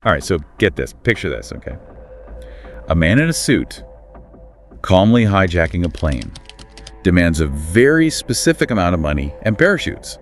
All right, so get this. Picture this, okay? A man in a suit, calmly hijacking a plane, demands a very specific amount of money and parachutes,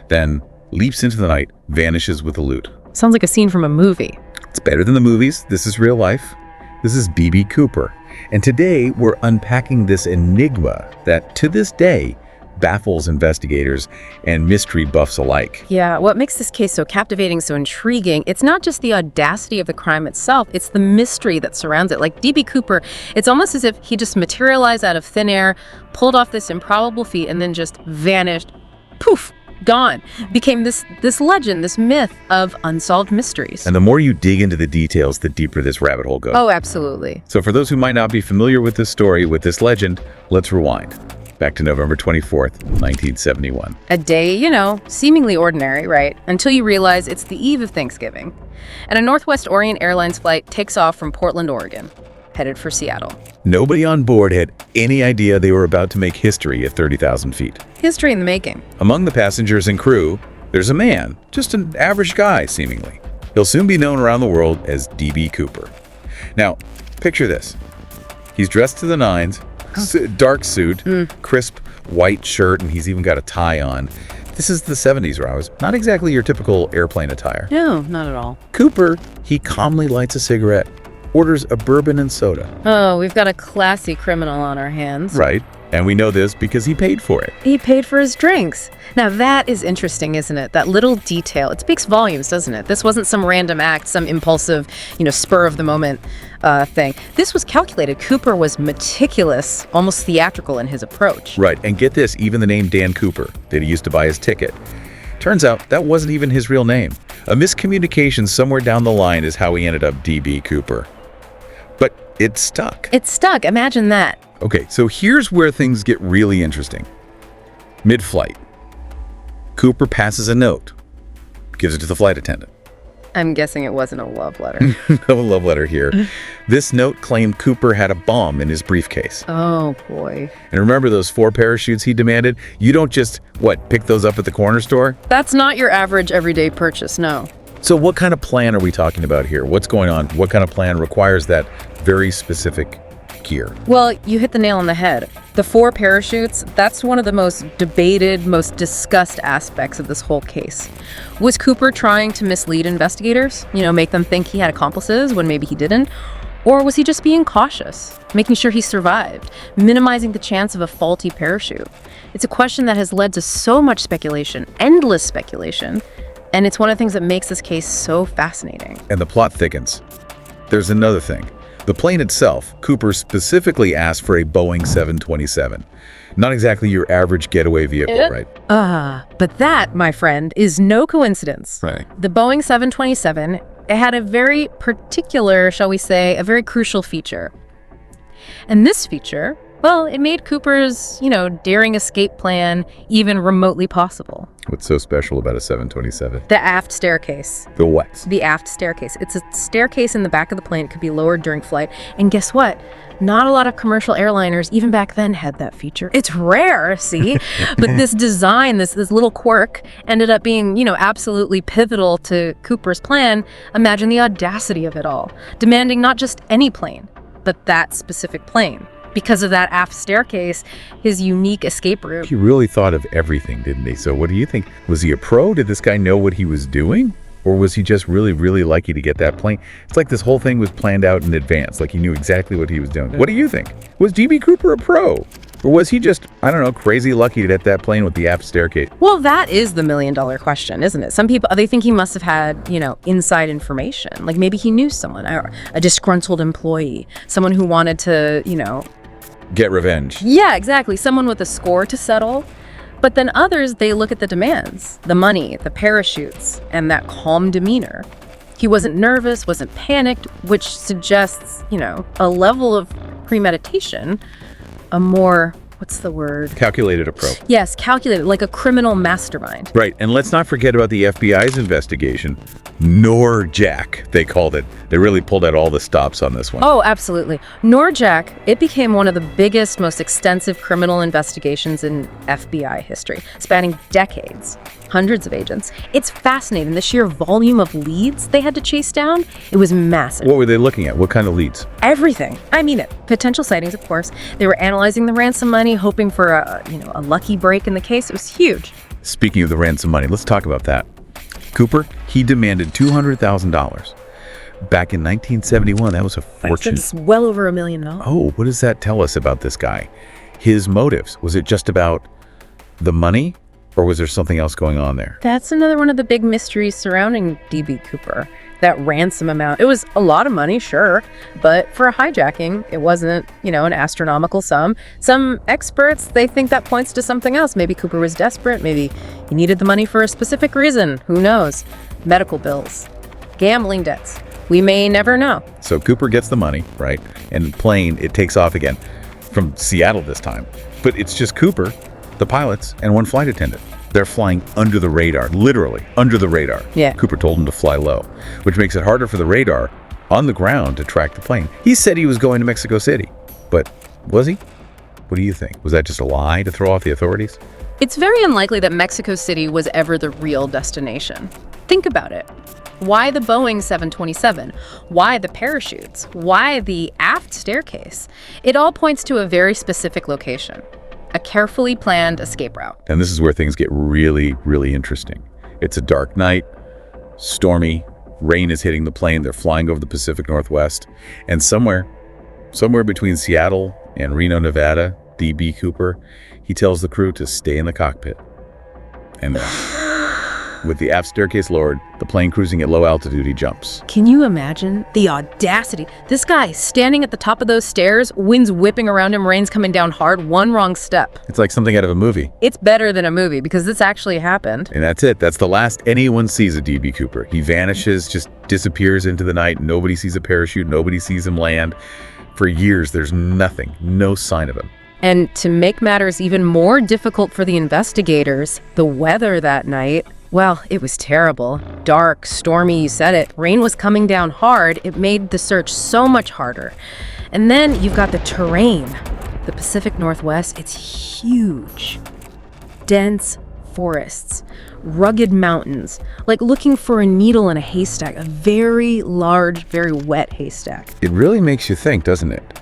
then leaps into the night, vanishes with the loot. Sounds like a scene from a movie. It's better than the movies. This is real life. This is B.B. Cooper. And today we're unpacking this enigma that, to this day, baffles investigators and mystery buffs alike. Yeah, what makes this case so captivating, so intriguing, it's not just the audacity of the crime itself, it's the mystery that surrounds it. Like D.B. Cooper, it's almost as if he just materialized out of thin air, pulled off this improbable feat, and then just vanished. Poof! Gone. Became this legend, this myth of unsolved mysteries. And the more you dig into the details, the deeper this rabbit hole goes. Oh, absolutely. So for those who might not be familiar with this story, with this legend, let's rewind. Back to November 24th, 1971. A day, seemingly ordinary, right? Until you realize it's the eve of Thanksgiving. And a Northwest Orient Airlines flight takes off from Portland, Oregon, headed for Seattle. Nobody on board had any idea they were about to make history at 30,000 feet. History in the making. Among the passengers and crew, there's a man, just an average guy, seemingly. He'll soon be known around the world as D.B. Cooper. Now, picture this. He's dressed to the nines, dark suit, crisp white shirt, and he's even got a tie on. This is the 70s, Rouse. Not exactly your typical airplane attire. No, not at all. Cooper, he calmly lights a cigarette, orders a bourbon and soda. Oh, we've got a classy criminal on our hands. Right. And we know this because he paid for it. He paid for his drinks. Now that is interesting, isn't it? That little detail. It speaks volumes, doesn't it? This wasn't some random act, some impulsive, spur of the moment thing. This was calculated. Cooper was meticulous, almost theatrical in his approach. Right. And get this, even the name Dan Cooper that he used to buy his ticket. Turns out that wasn't even his real name. A miscommunication somewhere down the line is how he ended up D.B. Cooper. But it stuck. It stuck. Imagine that. Okay, so here's where things get really interesting. Mid-flight, Cooper passes a note, gives it to the flight attendant. I'm guessing it wasn't a love letter. No love letter here. This note claimed Cooper had a bomb in his briefcase. Oh, boy. And remember those 4 parachutes he demanded? You don't just, pick those up at the corner store? That's not your average everyday purchase, no. So what kind of plan are we talking about here? What's going on? What kind of plan requires that very specific gear? Well, you hit the nail on the head. The 4 parachutes, that's one of the most debated, most discussed aspects of this whole case. Was Cooper trying to mislead investigators? Make them think he had accomplices when maybe he didn't? Or was he just being cautious, making sure he survived, minimizing the chance of a faulty parachute? It's a question that has led to so much speculation, endless speculation, and it's one of the things that makes this case so fascinating. And the plot thickens. There's another thing. The plane itself, Cooper specifically asked for a Boeing 727. Not exactly your average getaway vehicle, right? But that, my friend, is no coincidence. Right. The Boeing 727, it had a very particular, shall we say, a very crucial feature. And this feature, well, it made Cooper's, daring escape plan even remotely possible. What's so special about a 727? The aft staircase. The what? The aft staircase. It's a staircase in the back of the plane. It could be lowered during flight. And guess what? Not a lot of commercial airliners, even back then, had that feature. It's rare, see? But this design, this little quirk, ended up being, absolutely pivotal to Cooper's plan. Imagine the audacity of it all. Demanding not just any plane, but that specific plane. Because of that aft staircase, his unique escape route. He really thought of everything, didn't he? So what do you think? Was he a pro? Did this guy know what he was doing? Or was he just really, really lucky to get that plane? It's like this whole thing was planned out in advance, like he knew exactly what he was doing. What do you think? Was D.B. Cooper a pro? Or was he just, crazy lucky to get that plane with the aft staircase? Well, that is the million-dollar question, isn't it? Some people, they think he must have had, inside information. Like maybe he knew someone, a disgruntled employee, someone who wanted to, get revenge. Yeah, exactly. Someone with a score to settle. But then others, they look at the demands, the money, the parachutes, and that calm demeanor. He wasn't nervous, wasn't panicked, which suggests, a level of premeditation, a more, what's the word? Calculated approach. Yes, calculated, like a criminal mastermind. Right, and let's not forget about the FBI's investigation. Norjack, they called it. They really pulled out all the stops on this one. Oh, absolutely. Norjack, it became one of the biggest, most extensive criminal investigations in FBI history, spanning decades, hundreds of agents. It's fascinating. The sheer volume of leads they had to chase down, it was massive. What were they looking at? What kind of leads? Everything. I mean it. Potential sightings, of course. They were analyzing the ransom money, hoping for a lucky break in the case. It was huge. Speaking of the ransom money, let's talk about that. Cooper, he demanded $200,000. Back in 1971, that was a fortune. That's well over $1 million. Oh, what does that tell us about this guy? His motives, was it just about the money, or was there something else going on there? That's another one of the big mysteries surrounding D.B. Cooper. That ransom amount. It was a lot of money, sure, but for a hijacking, it wasn't, an astronomical sum. Some experts, they think that points to something else. Maybe Cooper was desperate. Maybe he needed the money for a specific reason. Who knows? Medical bills, gambling debts. We may never know. So Cooper gets the money, right? And the plane, it takes off again from Seattle this time. But it's just Cooper, the pilots, and one flight attendant. They're flying under the radar, literally under the radar. Yeah. Cooper told them to fly low, which makes it harder for the radar on the ground to track the plane. He said he was going to Mexico City, but was he? What do you think? Was that just a lie to throw off the authorities? It's very unlikely that Mexico City was ever the real destination. Think about it. Why the Boeing 727? Why the parachutes? Why the aft staircase? It all points to a very specific location. A carefully planned escape route. And this is where things get really, really interesting. It's a dark night, stormy, rain is hitting the plane, they're flying over the Pacific Northwest, and somewhere between Seattle and Reno, Nevada, D.B. Cooper, he tells the crew to stay in the cockpit. And with the aft staircase lowered, the plane cruising at low altitude, he jumps. Can you imagine the audacity? This guy standing at the top of those stairs, wind's whipping around him, rain's coming down hard, one wrong step. It's like something out of a movie. It's better than a movie because this actually happened. And that's it. That's the last anyone sees of D.B. Cooper. He vanishes, just disappears into the night. Nobody sees a parachute. Nobody sees him land. For years, there's nothing, no sign of him. And to make matters even more difficult for the investigators, the weather that night, well, it was terrible. Dark, stormy, you said it. Rain was coming down hard. It made the search so much harder. And then you've got the terrain. The Pacific Northwest, it's huge. Dense forests, rugged mountains, like looking for a needle in a haystack, a very large, very wet haystack. It really makes you think, doesn't it?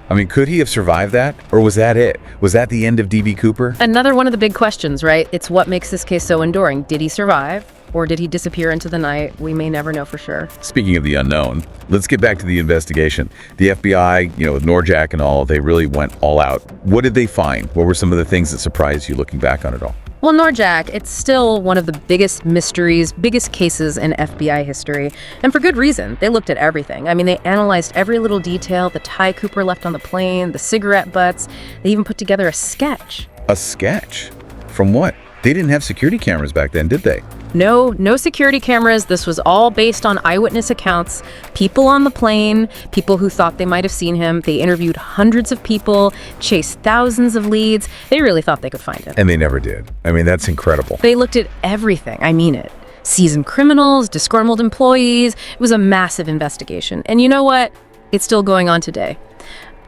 I mean, could he have survived that? Or was that it? Was that the end of D.B. Cooper? Another one of the big questions, right? It's what makes this case so enduring. Did he survive? Or did he disappear into the night? We may never know for sure. Speaking of the unknown, let's get back to the investigation. The FBI, with Norjack and all, they really went all out. What did they find? What were some of the things that surprised you looking back on it all? Well, Norjack, it's still one of the biggest mysteries, biggest cases in FBI history. And for good reason. They looked at everything. I mean, they analyzed every little detail, the tie Cooper left on the plane, the cigarette butts. They even put together a sketch. A sketch? From what? They didn't have security cameras back then, did they? No security cameras. This was all based on eyewitness accounts, people on the plane, people who thought they might have seen him. They interviewed hundreds of people, chased thousands of leads. They really thought they could find him. And they never did. I mean, that's incredible. They looked at everything. I mean it. Seasoned criminals, disgruntled employees. It was a massive investigation. And you know what? It's still going on today.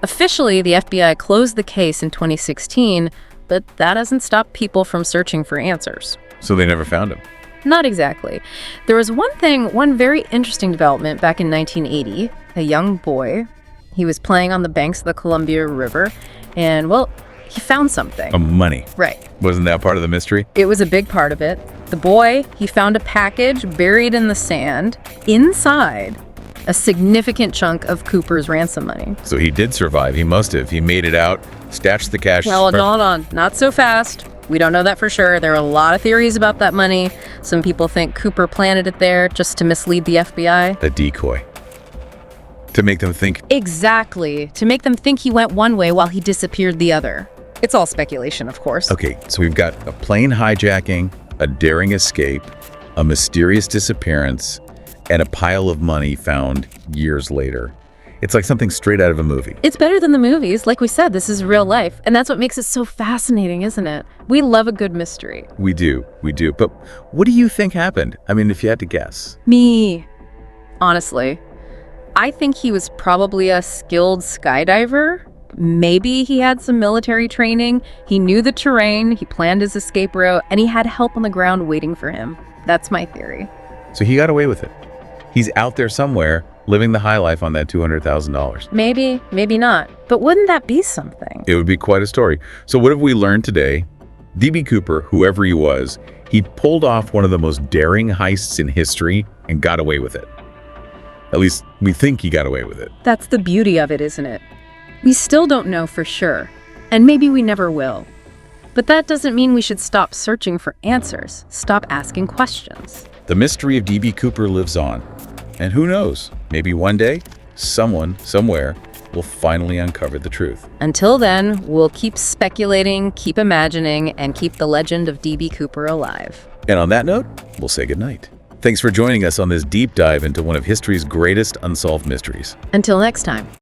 Officially, the FBI closed the case in 2016, but that hasn't stopped people from searching for answers. So they never found him? Not exactly. There was one very interesting development back in 1980. A young boy, he was playing on the banks of the Columbia River, and, well, he found something. Money. Right. Wasn't that part of the mystery? It was a big part of it. The boy, he found a package buried in the sand. Inside, a significant chunk of Cooper's ransom money. So he did survive. He must have. He made it out, stashed the cash. Well, hold on. Not so fast. We don't know that for sure. There are a lot of theories about that money. Some people think Cooper planted it there just to mislead the FBI. A decoy. To make them think. Exactly. To make them think he went one way while he disappeared the other. It's all speculation, of course. Okay, so we've got a plane hijacking, a daring escape, a mysterious disappearance, and a pile of money found years later. It's like something straight out of a movie. It's better than the movies. Like we said, this is real life. And that's what makes it so fascinating, isn't it? We love a good mystery. We do. But what do you think happened? I mean, if you had to guess. Me, honestly, I think he was probably a skilled skydiver. Maybe he had some military training. He knew the terrain, he planned his escape route, and he had help on the ground waiting for him. That's my theory. So he got away with it. He's out there somewhere living the high life on that $200,000. Maybe, maybe not. But wouldn't that be something? It would be quite a story. So what have we learned today? D.B. Cooper, whoever he was, he pulled off one of the most daring heists in history and got away with it. At least we think he got away with it. That's the beauty of it, isn't it? We still don't know for sure, and maybe we never will. But that doesn't mean we should stop searching for answers, stop asking questions. The mystery of D.B. Cooper lives on. And who knows, maybe one day, someone, somewhere, will finally uncover the truth. Until then, we'll keep speculating, keep imagining, and keep the legend of D.B. Cooper alive. And on that note, we'll say goodnight. Thanks for joining us on this deep dive into one of history's greatest unsolved mysteries. Until next time.